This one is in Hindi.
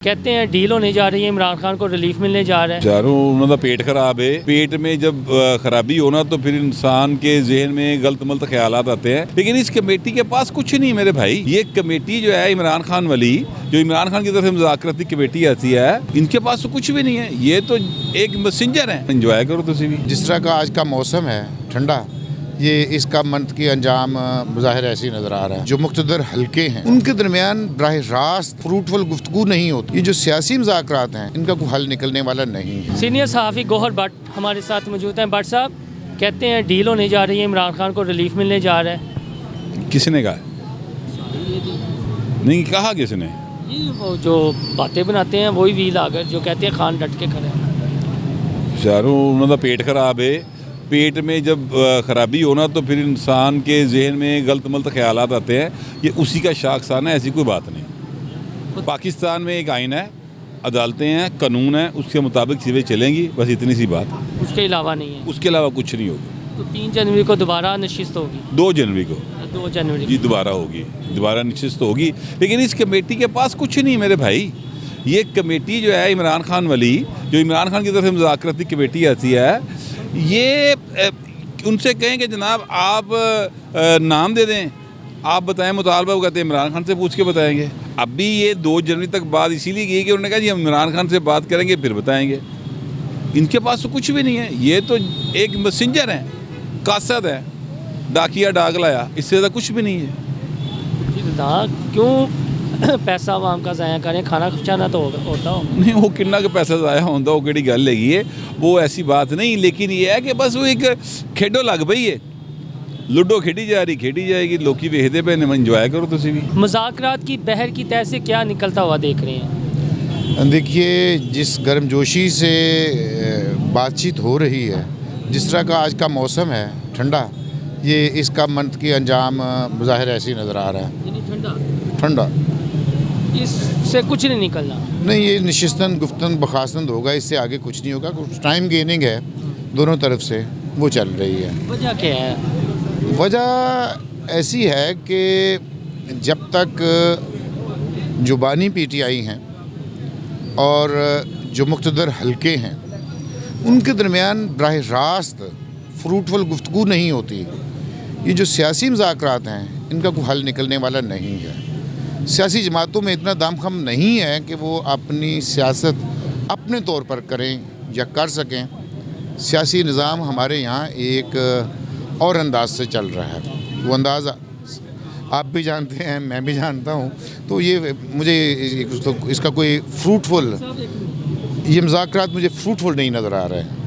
कहते हैं डील होने जा रही है, इमरान खान को रिलीफ मिलने जा रहा है। चारों उन्होंने पेट खराब है। पेट में जब खराबी होना तो फिर इंसान के जहन में गलत मलत ख्यालात आते हैं। लेकिन इस कमेटी के पास कुछ नहीं मेरे भाई। ये कमेटी जो है इमरान खान वाली, जो इमरान खान की तरफ से मुज़ाकराती कमेटी आती है, इनके पास तो कुछ भी नहीं है। ये तो एक मैसेंजर है। एंजॉय करो तुसी भी। जिस तरह का आज का मौसम है ठंडा, ये इसका मंतकी अंजाम ज़ाहिर ऐसे ही नज़र आ रहा है। जो मुक़्तदर हल्के हैं उनके दरमियान बराह रास्त फ्रूटफुल गुफ्तगू नहीं होती। ये जो सियासी मुज़ाकरात हैं इनका कोई हल निकलने वाला नहीं है। सीनियर सहाफ़ी गौहर भट्ट हमारे साथ मौजूद हैं। भट्ट साहब, कहते हैं डील होने जा रही है, इमरान खान को रिलीफ मिलने जा रहा है। किसने कहा? नहीं कहा किसने? ये वो जो बातें बनाते हैं वही व्हील आकर जो कहते हैं खान डट के खड़े हैं। चारों उन्होंने पेट खराब है। पेट में जब खराबी होना तो फिर इंसान के जहन में गलत मलत ख्यालात आते हैं। ये उसी का शाखसान है, ऐसी कोई बात नहीं। पाकिस्तान में एक आइन है, अदालतें हैं, कानून है, उसके मुताबिक चीज़ें चलेंगी। बस इतनी सी बात है, उसके अलावा नहीं है। उसके अलावा कुछ नहीं होगा। तो 3 जनवरी को दोबारा नशिस्त होगी। 2 जनवरी को 2 जनवरी जी दोबारा होगी, दोबारा नशिस्त होगी। लेकिन इस कमेटी के पास कुछ नहीं मेरे भाई। ये कमेटी जो है इमरान खान वाली, जो इमरान खान की तरफ से मुज़ाकराती कमेटी आती है, ये उनसे कहें कि जनाब आप नाम दे दें, आप बताएं मुतालबा। वो कहते हैं इमरान खान से पूछ के बताएंगे। अभी ये 2 जनवरी तक बात इसीलिए की कि उन्होंने कहा जी हम इमरान खान से बात करेंगे फिर बताएंगे। इनके पास तो कुछ भी नहीं है। ये तो एक मैसेंजर है, कासद है, डाकिया डाक लाया, इससे ज़्यादा कुछ भी नहीं है। क्यों पैसा आवाम का ज़ाया करें, खाना खर्चाना तो होता हो। नहीं, वो किन्ना का पैसा ज़ाया होता वो केड़ी गल हैगी है, वो ऐसी बात नहीं। लेकिन ये है कि बस वो एक खेडो लग पई है, लूडो खेडी जा रही, खेडी जाएगी, लोग वेखते पे ने। इंजॉय करो तुसी भी। मुज़ाकरात की बहर की तह से क्या निकलता हुआ देख रहे हैं? देखिए, जिस गर्मजोशी से बातचीत हो रही है, जिस तरह का आज का मौसम है ठंडा, ये इसका मंतकी अंजाम ज़ाहिर ऐसे ही नज़र आ रहा है। ठंडा इससे कुछ नहीं निकलना। नहीं, ये निशिस्तन गुफ्तन बखास्तन होगा, इससे आगे कुछ नहीं होगा। कुछ टाइम गेनिंग है दोनों तरफ से, वो चल रही है। वजह क्या है? वजह ऐसी है कि जब तक जुबानी पीटीआई हैं और जो मुक़्तदर हल्के हैं उनके दरमियान बराह रास्त फ्रूटफुल गुफ्तगू नहीं होती। ये जो सियासी मुज़ाकरात हैं इनका कोई हल निकलने वाला नहीं है। सियासी जमातों में इतना दमखम नहीं है कि वो अपनी सियासत अपने तौर पर करें या कर सकें। सियासी निज़ाम हमारे यहाँ एक और अंदाज से चल रहा है। वो अंदाज़ आप भी जानते हैं, मैं भी जानता हूँ। तो ये मुझे इसका कोई फ्रूटफुल, ये मुज़ाकरात मुझे फ्रूटफुल नहीं नज़र आ रहा है।